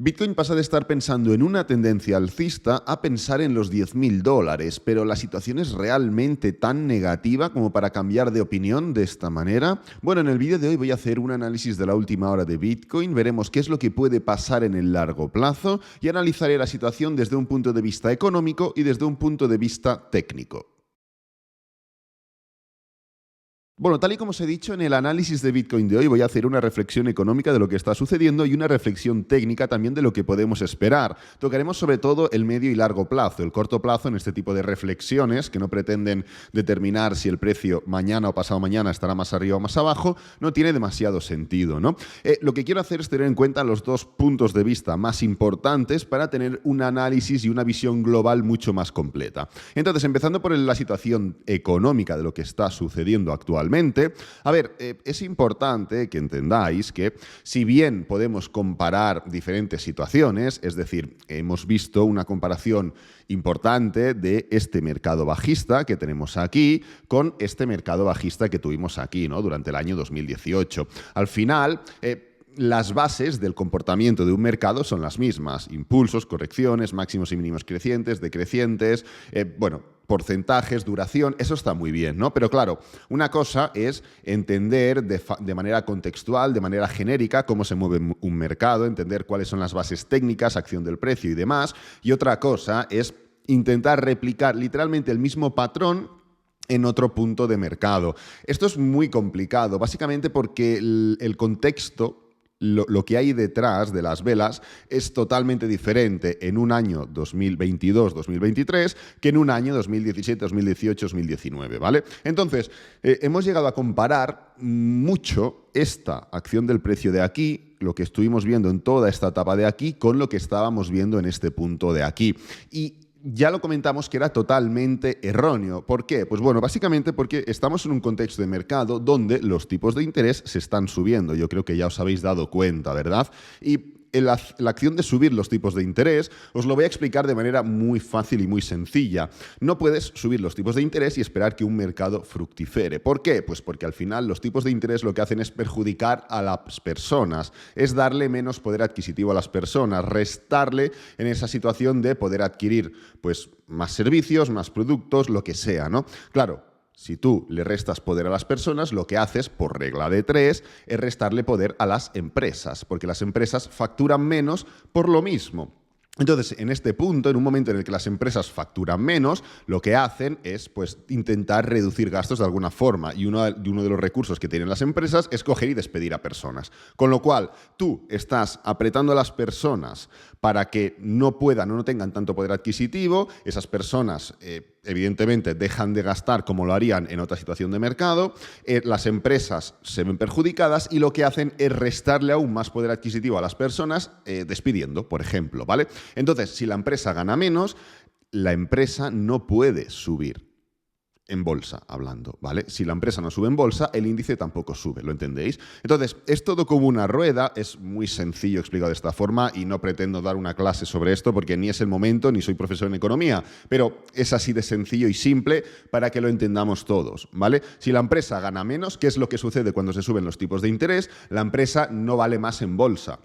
Bitcoin pasa de estar pensando en una tendencia alcista a pensar en los $10.000, pero ¿la situación es realmente tan negativa como para cambiar de opinión de esta manera? Bueno, en el vídeo de hoy voy a hacer un análisis de la última hora de Bitcoin, veremos qué es lo que puede pasar en el largo plazo y analizaré la situación desde un punto de vista económico y desde un punto de vista técnico. Bueno, tal y como os he dicho, en el análisis de Bitcoin de hoy voy a hacer una reflexión económica de lo que está sucediendo y una reflexión técnica también de lo que podemos esperar. Tocaremos sobre todo el medio y largo plazo. El corto plazo en este tipo de reflexiones que no pretenden determinar si el precio mañana o pasado mañana estará más arriba o más abajo, no tiene demasiado sentido, ¿no? Lo que quiero hacer es tener en cuenta los dos puntos de vista más importantes para tener un análisis y una visión global mucho más completa. Entonces, empezando por la situación económica de lo que está sucediendo actualmente. A ver, es importante que entendáis que si bien podemos comparar diferentes situaciones, es decir, hemos visto una comparación importante de este mercado bajista que tenemos aquí con este mercado bajista que tuvimos aquí, ¿no? Durante el año 2018. Al final, las bases del comportamiento de un mercado son las mismas. Impulsos, correcciones, máximos y mínimos crecientes, decrecientes, porcentajes, duración, eso está muy bien, ¿no? Pero claro, una cosa es entender de manera contextual, de manera genérica, cómo se mueve un mercado, entender cuáles son las bases técnicas, acción del precio y demás. Y otra cosa es intentar replicar literalmente el mismo patrón en otro punto de mercado. Esto es muy complicado, básicamente porque el contexto, lo que hay detrás de las velas es totalmente diferente en un año 2022-2023 que en un año 2017, 2018, 2019, ¿vale? Entonces, hemos llegado a comparar mucho esta acción del precio de aquí, lo que estuvimos viendo en toda esta etapa de aquí, con lo que estábamos viendo en este punto de aquí. Y ya lo comentamos que era totalmente erróneo. ¿Por qué? Pues bueno, básicamente porque estamos en un contexto de mercado donde los tipos de interés se están subiendo. Yo creo que ya os habéis dado cuenta, ¿verdad? Y la acción de subir los tipos de interés os lo voy a explicar de manera muy fácil y muy sencilla. No puedes subir los tipos de interés y esperar que un mercado fructifere. ¿Por qué? Pues porque al final los tipos de interés lo que hacen es perjudicar a las personas, es darle menos poder adquisitivo a las personas, restarle en esa situación de poder adquirir pues más servicios, más productos, lo que sea, ¿no? Claro. Si tú le restas poder a las personas, lo que haces, por regla de 3, es restarle poder a las empresas, porque las empresas facturan menos por lo mismo. Entonces, en este punto, en un momento en el que las empresas facturan menos, lo que hacen es pues, intentar reducir gastos de alguna forma. Y uno de los recursos que tienen las empresas es coger y despedir a personas. Con lo cual, tú estás apretando a las personas para que no puedan o no tengan tanto poder adquisitivo. Esas personas, evidentemente, dejan de gastar como lo harían en otra situación de mercado. Las empresas se ven perjudicadas y lo que hacen es restarle aún más poder adquisitivo a las personas despidiendo, por ejemplo, ¿vale? Entonces, si la empresa gana menos, la empresa no puede subir en bolsa, hablando, ¿vale? Si la empresa no sube en bolsa, el índice tampoco sube, ¿lo entendéis? Entonces, es todo como una rueda, es muy sencillo explicado de esta forma y no pretendo dar una clase sobre esto porque ni es el momento, ni soy profesor en economía, pero es así de sencillo y simple para que lo entendamos todos, ¿vale? Si la empresa gana menos, ¿qué es lo que sucede cuando se suben los tipos de interés? La empresa no vale más en bolsa.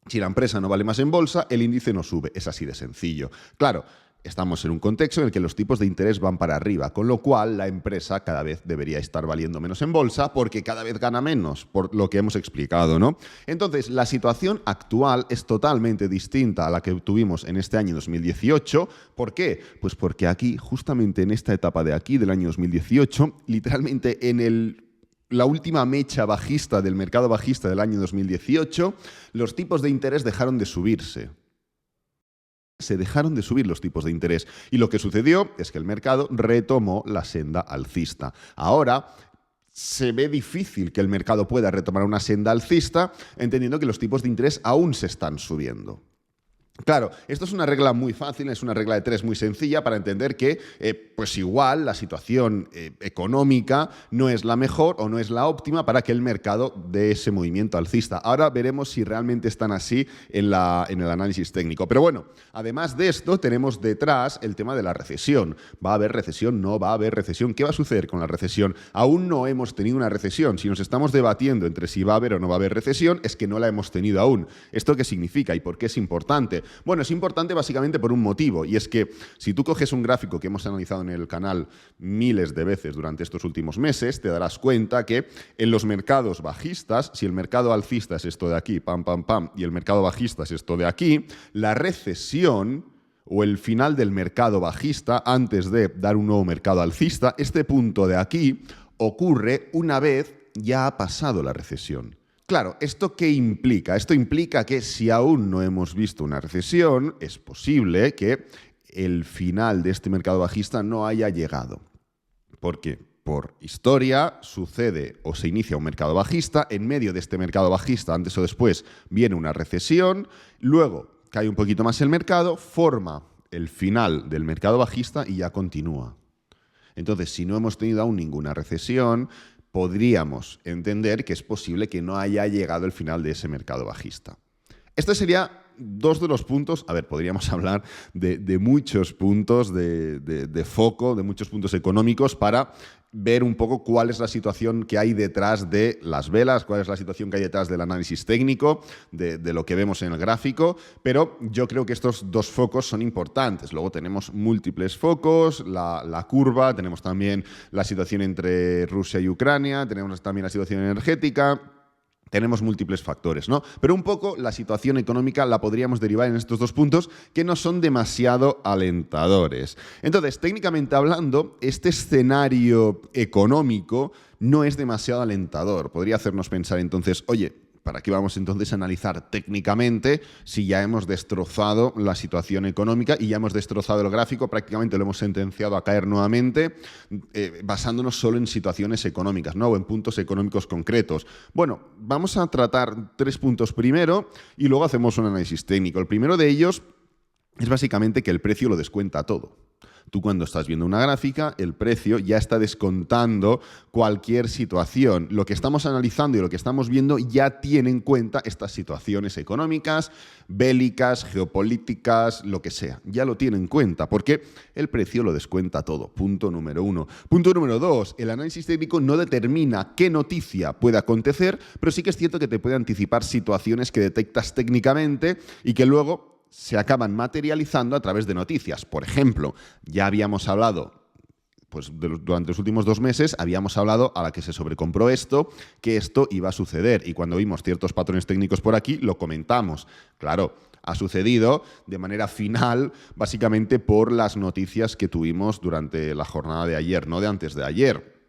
Si la empresa no vale más en bolsa, el índice no sube. Es así de sencillo. Claro, estamos en un contexto en el que los tipos de interés van para arriba, con lo cual la empresa cada vez debería estar valiendo menos en bolsa porque cada vez gana menos, por lo que hemos explicado, ¿no? Entonces, la situación actual es totalmente distinta a la que tuvimos en este año 2018. ¿Por qué? Pues porque aquí, justamente en esta etapa de aquí, del año 2018, literalmente en la última mecha bajista del mercado bajista del año 2018, los tipos de interés dejaron de subirse. Se dejaron de subir los tipos de interés y lo que sucedió es que el mercado retomó la senda alcista. Ahora se ve difícil que el mercado pueda retomar una senda alcista, entendiendo que los tipos de interés aún se están subiendo. Claro, esto es una regla muy fácil, es una regla de tres muy sencilla para entender que, pues igual, la situación económica no es la mejor o no es la óptima para que el mercado dé ese movimiento alcista. Ahora veremos si realmente están así en el análisis técnico. Pero bueno, además de esto, tenemos detrás el tema de la recesión. ¿Va a haber recesión? ¿No va a haber recesión? ¿Qué va a suceder con la recesión? Aún no hemos tenido una recesión. Si nos estamos debatiendo entre si va a haber o no va a haber recesión, es que no la hemos tenido aún. ¿Esto qué significa y por qué es importante? Bueno, es importante básicamente por un motivo, y es que si tú coges un gráfico que hemos analizado en el canal miles de veces durante estos últimos meses, te darás cuenta que en los mercados bajistas, si el mercado alcista es esto de aquí, pam, pam, pam, y el mercado bajista es esto de aquí, la recesión o el final del mercado bajista, antes de dar un nuevo mercado alcista, este punto de aquí ocurre una vez ya ha pasado la recesión. Claro, ¿esto qué implica? Esto implica que si aún no hemos visto una recesión, es posible que el final de este mercado bajista no haya llegado. ¿Por qué? Por historia sucede o se inicia un mercado bajista, en medio de este mercado bajista, antes o después, viene una recesión, luego cae un poquito más el mercado, forma el final del mercado bajista y ya continúa. Entonces, si no hemos tenido aún ninguna recesión, podríamos entender que es posible que no haya llegado el final de ese mercado bajista. Este sería dos de los puntos. A ver, podríamos hablar de muchos puntos de foco, de muchos puntos económicos para ver un poco cuál es la situación que hay detrás de las velas, cuál es la situación que hay detrás del análisis técnico, de lo que vemos en el gráfico, pero yo creo que estos dos focos son importantes. Luego tenemos múltiples focos, la curva, tenemos también la situación entre Rusia y Ucrania, tenemos también la situación energética. Tenemos múltiples factores, ¿no? Pero un poco la situación económica la podríamos derivar en estos dos puntos que no son demasiado alentadores. Entonces, técnicamente hablando, este escenario económico no es demasiado alentador. Podría hacernos pensar entonces, oye, ¿para qué vamos entonces a analizar técnicamente si ya hemos destrozado la situación económica y ya hemos destrozado el gráfico? Prácticamente lo hemos sentenciado a caer nuevamente basándonos solo en situaciones económicas, ¿no? O en puntos económicos concretos. Bueno, vamos a tratar 3 puntos primero y luego hacemos un análisis técnico. El primero de ellos es básicamente que el precio lo descuenta todo. Tú cuando estás viendo una gráfica, el precio ya está descontando cualquier situación. Lo que estamos analizando y lo que estamos viendo ya tiene en cuenta estas situaciones económicas, bélicas, geopolíticas, lo que sea. Ya lo tiene en cuenta porque el precio lo descuenta todo. Punto número 1. Punto número 2. El análisis técnico no determina qué noticia puede acontecer, pero sí que es cierto que te puede anticipar situaciones que detectas técnicamente y que luego se acaban materializando a través de noticias. Por ejemplo, ya habíamos hablado, pues durante los últimos 2 meses, habíamos hablado a la que se sobrecompró esto, que esto iba a suceder. Y cuando vimos ciertos patrones técnicos por aquí, lo comentamos. Claro, ha sucedido de manera final, básicamente por las noticias que tuvimos durante la jornada de ayer, no de antes de ayer.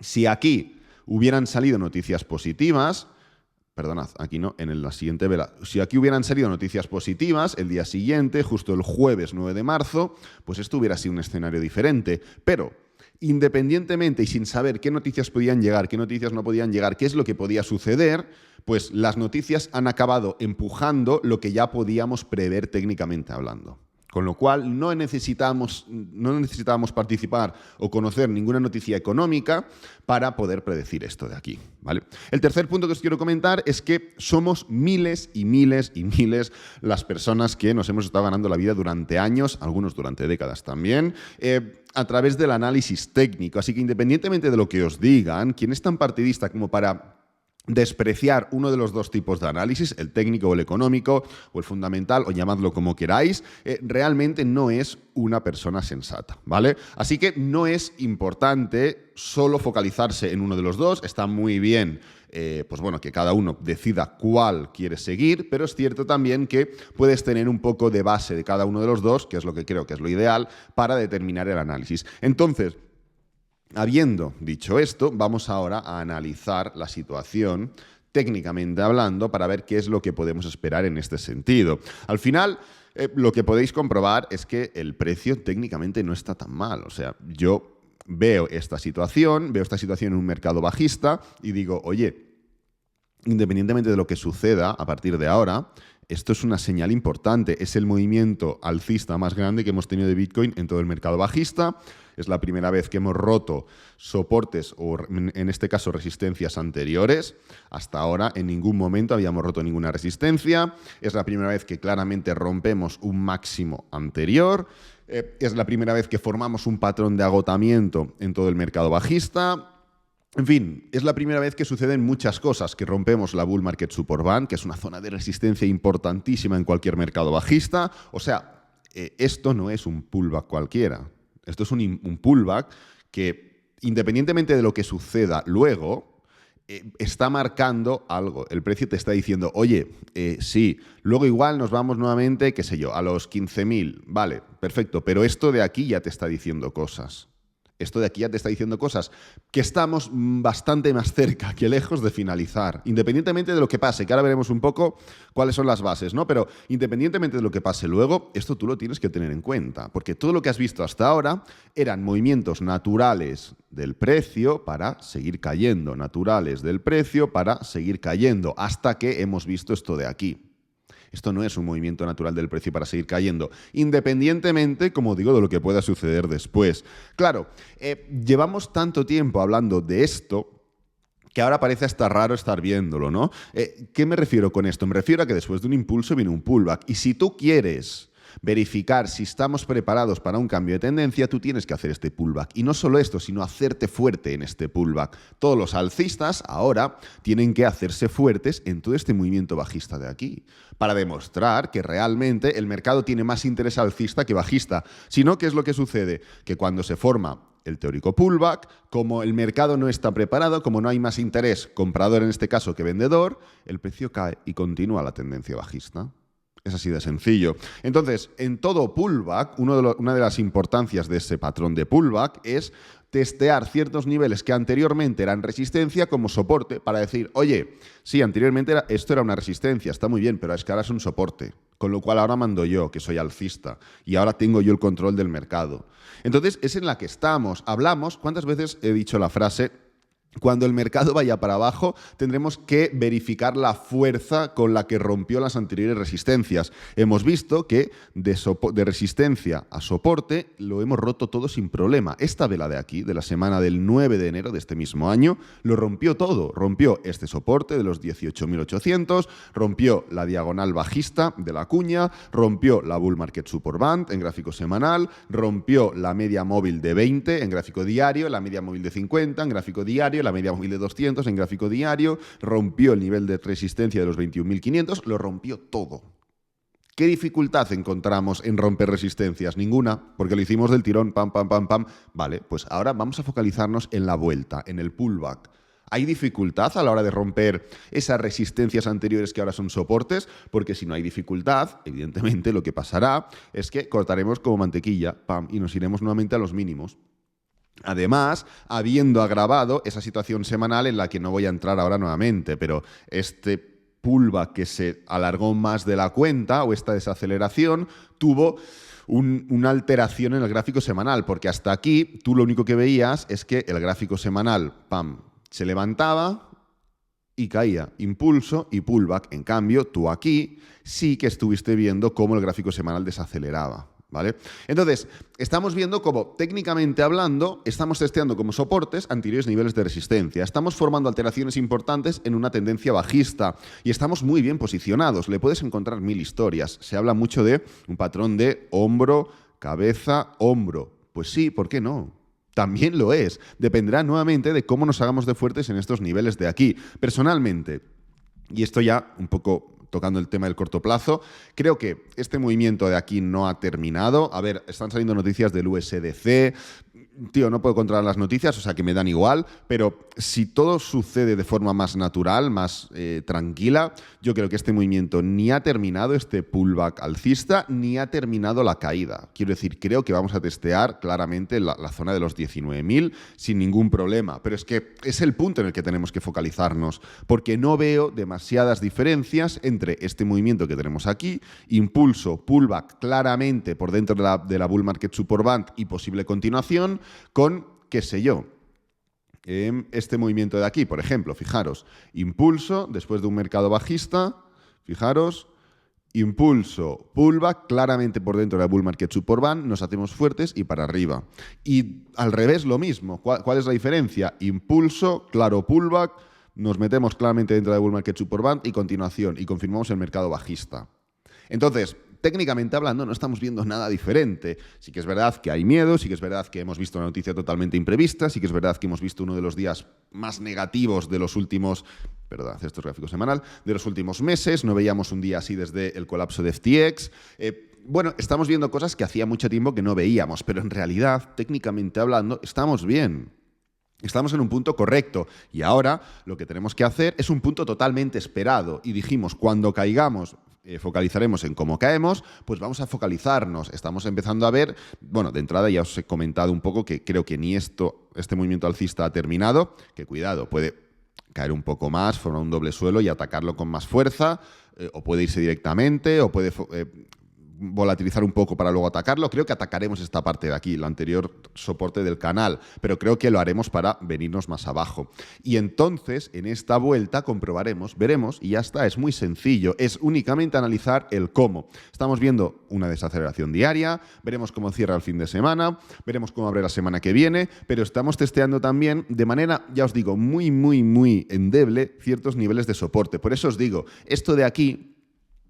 Si aquí hubieran salido noticias positivas, perdonad, aquí no, en la siguiente vela. Si aquí hubieran salido noticias positivas, el día siguiente, justo el jueves 9 de marzo, pues esto hubiera sido un escenario diferente. Pero, independientemente y sin saber qué noticias podían llegar, qué noticias no podían llegar, qué es lo que podía suceder, pues las noticias han acabado empujando lo que ya podíamos prever técnicamente hablando. Con lo cual no necesitábamos participar o conocer ninguna noticia económica para poder predecir esto de aquí, ¿vale? El tercer punto que os quiero comentar es que somos miles y miles y miles las personas que nos hemos estado ganando la vida durante años, algunos durante décadas también, a través del análisis técnico. Así que independientemente de lo que os digan, quien es tan partidista como para despreciar uno de los dos tipos de análisis, el técnico o el económico, o el fundamental, o llamadlo como queráis, realmente no es una persona sensata, ¿vale? Así que no es importante solo focalizarse en uno de los dos, está muy bien, pues bueno, que cada uno decida cuál quiere seguir, pero es cierto también que puedes tener un poco de base de cada uno de los dos, que es lo que creo que es lo ideal, para determinar el análisis. Entonces, habiendo dicho esto, vamos ahora a analizar la situación técnicamente hablando para ver qué es lo que podemos esperar en este sentido. Al final, lo que podéis comprobar es que el precio técnicamente no está tan mal. O sea, yo veo esta situación en un mercado bajista y digo, oye, independientemente de lo que suceda a partir de ahora, esto es una señal importante. Es el movimiento alcista más grande que hemos tenido de Bitcoin en todo el mercado bajista. Es la primera vez que hemos roto soportes o, en este caso, resistencias anteriores. Hasta ahora, en ningún momento habíamos roto ninguna resistencia. Es la primera vez que claramente rompemos un máximo anterior. Es la primera vez que formamos un patrón de agotamiento en todo el mercado bajista. En fin, es la primera vez que suceden muchas cosas, que rompemos la Bull Market Support Band, que es una zona de resistencia importantísima en cualquier mercado bajista. O sea, esto no es un pullback cualquiera. Esto es un pullback que, independientemente de lo que suceda luego, está marcando algo. El precio te está diciendo, oye, sí, luego igual nos vamos nuevamente, qué sé yo, a los 15.000. Vale, perfecto, pero esto de aquí ya te está diciendo cosas. Esto de aquí ya te está diciendo cosas que estamos bastante más cerca que lejos de finalizar, independientemente de lo que pase, que ahora veremos un poco cuáles son las bases, ¿no? Pero independientemente de lo que pase luego, esto tú lo tienes que tener en cuenta, porque todo lo que has visto hasta ahora eran movimientos naturales del precio para seguir cayendo, naturales del precio para seguir cayendo, hasta que hemos visto esto de aquí. Esto no es un movimiento natural del precio para seguir cayendo, independientemente, como digo, de lo que pueda suceder después. Claro, llevamos tanto tiempo hablando de esto que ahora parece hasta raro estar viéndolo, ¿no? ¿Qué me refiero con esto? Me refiero a que después de un impulso viene un pullback. Y si tú quieres verificar si estamos preparados para un cambio de tendencia, tú tienes que hacer este pullback. Y no solo esto, sino hacerte fuerte en este pullback. Todos los alcistas ahora tienen que hacerse fuertes en todo este movimiento bajista de aquí, para demostrar que realmente el mercado tiene más interés alcista que bajista. Si no, ¿qué es lo que sucede? Que cuando se forma el teórico pullback, como el mercado no está preparado, como no hay más interés comprador en este caso que vendedor, el precio cae y continúa la tendencia bajista. Es así de sencillo. Entonces, en todo pullback, una de las importancias de ese patrón de pullback es testear ciertos niveles que anteriormente eran resistencia como soporte para decir, oye, sí, anteriormente esto era una resistencia, está muy bien, pero es que ahora es un soporte. Con lo cual ahora mando yo, que soy alcista, y ahora tengo yo el control del mercado. Entonces, es en la que estamos. Hablamos, ¿cuántas veces he dicho la frase? Cuando el mercado vaya para abajo, tendremos que verificar la fuerza con la que rompió las anteriores resistencias. Hemos visto que de resistencia a soporte lo hemos roto todo sin problema. Esta vela de aquí, de la semana del 9 de enero de este mismo año, lo rompió todo. Rompió este soporte de los 18.800, rompió la diagonal bajista de la cuña, rompió la Bull Market Support Band en gráfico semanal, rompió la media móvil de 20 en gráfico diario, la media móvil de 50 en gráfico diario, la media móvil de 200 en gráfico diario, rompió el nivel de resistencia de los 21.500, lo rompió todo. ¿Qué dificultad encontramos en romper resistencias? Ninguna, porque lo hicimos del tirón, pam, pam, pam, pam. Vale, pues ahora vamos a focalizarnos en la vuelta, en el pullback. ¿Hay dificultad a la hora de romper esas resistencias anteriores que ahora son soportes? Porque si no hay dificultad, evidentemente lo que pasará es que cortaremos como mantequilla, pam, y nos iremos nuevamente a los mínimos. Además, habiendo agravado esa situación semanal en la que no voy a entrar ahora nuevamente, pero este pullback que se alargó más de la cuenta o esta desaceleración tuvo una alteración en el gráfico semanal, porque hasta aquí tú lo único que veías es que el gráfico semanal, pam, se levantaba y caía, impulso y pullback. En cambio, tú aquí sí que estuviste viendo cómo el gráfico semanal desaceleraba. ¿Vale? Entonces, estamos viendo cómo, técnicamente hablando, estamos testeando como soportes anteriores niveles de resistencia. Estamos formando alteraciones importantes en una tendencia bajista y estamos muy bien posicionados. Le puedes encontrar mil historias. Se habla mucho de un patrón de hombro, cabeza, hombro. Pues sí, ¿por qué no? También lo es. Dependerá nuevamente de cómo nos hagamos de fuertes en estos niveles de aquí. Personalmente, y esto ya un poco tocando el tema del corto plazo, creo que este movimiento de aquí no ha terminado. A ver, están saliendo noticias del USDC. Tío, no puedo controlar las noticias, o sea que me dan igual, pero si todo sucede de forma más natural, más tranquila, yo creo que este movimiento ni ha terminado, este pullback alcista, ni ha terminado la caída. Quiero decir, creo que vamos a testear claramente la zona de los 19.000 sin ningún problema, pero es que es el punto en el que tenemos que focalizarnos, porque no veo demasiadas diferencias entre este movimiento que tenemos aquí, impulso, pullback claramente por dentro de la Bull Market Support Band y posible continuación, con, qué sé yo, este movimiento de aquí, por ejemplo, fijaros, impulso después de un mercado bajista, fijaros, impulso, pullback, claramente por dentro de la bull market support band, nos hacemos fuertes y para arriba. Y al revés lo mismo. ¿Cuál es la diferencia? Impulso, claro pullback, nos metemos claramente dentro de la bull market support band y continuación, y confirmamos el mercado bajista. Entonces, técnicamente hablando, no estamos viendo nada diferente. Sí que es verdad que hay miedo, sí que es verdad que hemos visto una noticia totalmente imprevista, sí que es verdad que hemos visto uno de los días más negativos de los últimos, perdón, esto es gráfico semanal, de los últimos meses. No veíamos un día así desde el colapso de FTX. Bueno, estamos viendo cosas que hacía mucho tiempo que no veíamos, pero en realidad, técnicamente hablando, estamos bien. Estamos en un punto correcto y ahora lo que tenemos que hacer es un punto totalmente esperado. Y dijimos, cuando caigamos, focalizaremos en cómo caemos, pues vamos a focalizarnos. Estamos empezando a ver, bueno, de entrada ya os he comentado un poco que creo que ni este movimiento alcista ha terminado, que cuidado, puede caer un poco más, formar un doble suelo y atacarlo con más fuerza, o puede irse directamente, o puede volatilizar un poco para luego atacarlo. Creo que atacaremos esta parte de aquí, el anterior soporte del canal, pero creo que lo haremos para venirnos más abajo. Y entonces, en esta vuelta, comprobaremos, veremos, y ya está, es muy sencillo, es únicamente analizar el cómo. Estamos viendo una desaceleración diaria, veremos cómo cierra el fin de semana, veremos cómo abre la semana que viene, pero estamos testeando también de manera, ya os digo, muy, muy, muy endeble ciertos niveles de soporte. Por eso os digo, esto de aquí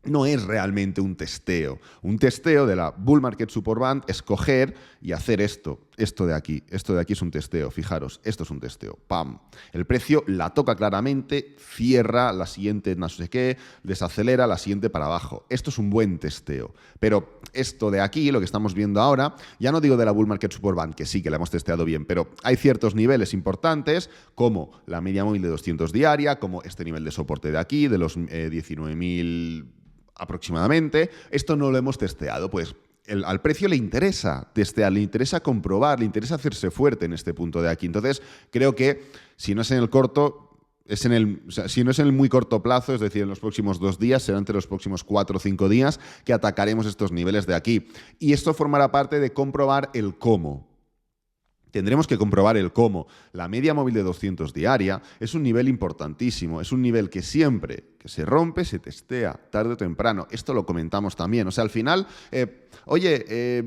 no es realmente un testeo. Un testeo de la Bull Market Support Band es coger y hacer esto de aquí. Esto de aquí es un testeo, fijaros, esto es un testeo. ¡Pam! El precio la toca claramente, cierra, la siguiente no sé qué, desacelera, la siguiente para abajo. Esto es un buen testeo. Pero esto de aquí, lo que estamos viendo ahora, ya no digo de la Bull Market Support Band, que sí, que la hemos testeado bien, pero hay ciertos niveles importantes, como la media móvil de 200 diaria, como este nivel de soporte de aquí, de los 19.000 aproximadamente. Esto no lo hemos testeado, pues al precio le interesa testear, le interesa comprobar, le interesa hacerse fuerte en este punto de aquí. Entonces, creo que si no es en el corto, si no es en el muy corto plazo, es decir, en los próximos 2 días, será entre los próximos 4 o 5 días que atacaremos estos niveles de aquí. Y esto formará parte de comprobar el cómo. Tendremos que comprobar el cómo. La media móvil de 200 diaria es un nivel importantísimo, es un nivel que siempre que se rompe se testea, tarde o temprano. Esto lo comentamos también. O sea, al final,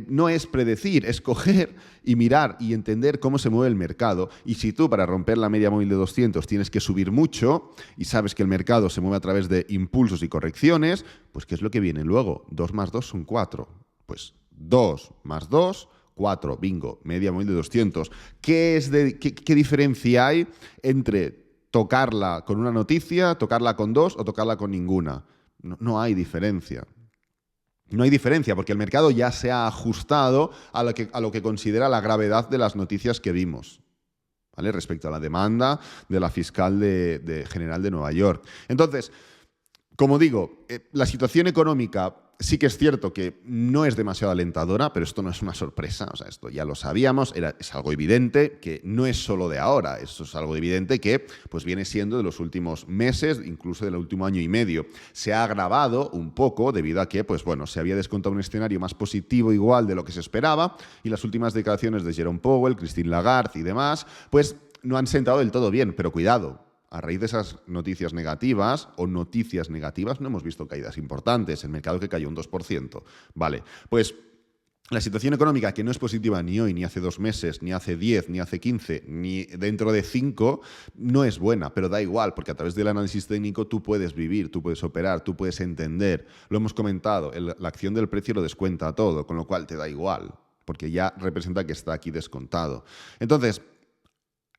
no es predecir, es coger y mirar y entender cómo se mueve el mercado. Y si tú para romper la media móvil de 200 tienes que subir mucho y sabes que el mercado se mueve a través de impulsos y correcciones, pues ¿qué es lo que viene luego? 2 más 2 son 4. Pues 2 más 2... 4, bingo, media móvil de 200. ¿Qué diferencia hay entre tocarla con una noticia, tocarla con 2 o tocarla con ninguna? No hay diferencia. No hay diferencia porque el mercado ya se ha ajustado a lo que considera la gravedad de las noticias que vimos, ¿vale? Respecto a la demanda de la fiscal general de Nueva York. Entonces, como digo, la situación económica sí que es cierto que no es demasiado alentadora, pero esto no es una sorpresa, o sea, esto ya lo sabíamos, es algo evidente que no es solo de ahora, esto es algo evidente que pues viene siendo de los últimos meses, incluso del último año y medio. Se ha agravado un poco debido a que pues bueno, se había descontado un escenario más positivo igual de lo que se esperaba y las últimas declaraciones de Jerome Powell, Christine Lagarde y demás, pues no han sentado del todo bien, pero cuidado. A raíz de esas noticias negativas no hemos visto caídas importantes. El mercado que cayó un 2%. Vale, pues la situación económica que no es positiva ni hoy, ni hace 2 meses, ni hace 10, ni hace 15, ni dentro de 5, no es buena, pero da igual, porque a través del análisis técnico tú puedes vivir, tú puedes operar, tú puedes entender. Lo hemos comentado, la acción del precio lo descuenta todo, con lo cual te da igual, porque ya representa que está aquí descontado. Entonces,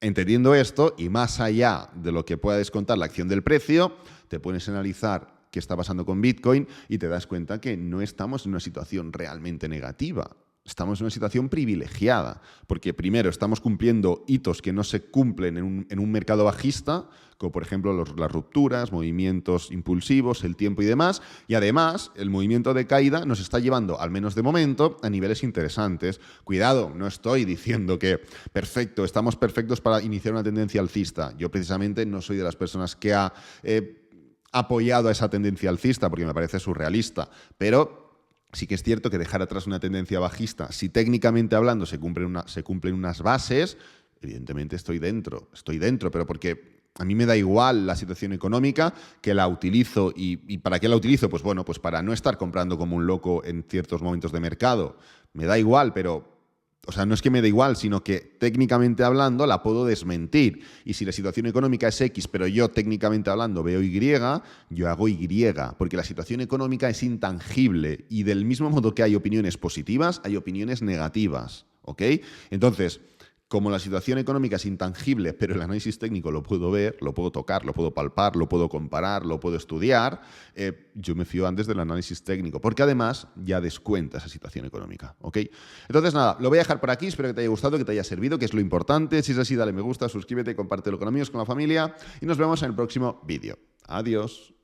entendiendo esto, y más allá de lo que pueda descontar la acción del precio, te pones a analizar qué está pasando con Bitcoin y te das cuenta que no estamos en una situación realmente negativa. Estamos en una situación privilegiada, porque primero estamos cumpliendo hitos que no se cumplen en un mercado bajista, como por ejemplo las rupturas, movimientos impulsivos, el tiempo y demás, y además el movimiento de caída nos está llevando, al menos de momento, a niveles interesantes. Cuidado, no estoy diciendo que perfecto, estamos perfectos para iniciar una tendencia alcista. Yo precisamente no soy de las personas que ha apoyado a esa tendencia alcista, porque me parece surrealista, pero sí que es cierto que dejar atrás una tendencia bajista, si técnicamente hablando se cumplen unas bases, evidentemente estoy dentro, pero porque a mí me da igual la situación económica, que la utilizo. ¿Y para qué la utilizo? Pues bueno, pues para no estar comprando como un loco en ciertos momentos de mercado. Me da igual, pero... O sea, no es que me dé igual, sino que técnicamente hablando la puedo desmentir. Y si la situación económica es X, pero yo técnicamente hablando veo Y, yo hago Y. Porque la situación económica es intangible. Y del mismo modo que hay opiniones positivas, hay opiniones negativas. ¿Ok? Entonces, como la situación económica es intangible, pero el análisis técnico lo puedo ver, lo puedo tocar, lo puedo palpar, lo puedo comparar, lo puedo estudiar, yo me fío antes del análisis técnico, porque además ya descuenta esa situación económica, ¿ok? Entonces nada, lo voy a dejar por aquí, espero que te haya gustado, que te haya servido, que es lo importante. Si es así, dale me gusta, suscríbete, compártelo con amigos, con la familia y nos vemos en el próximo vídeo. Adiós.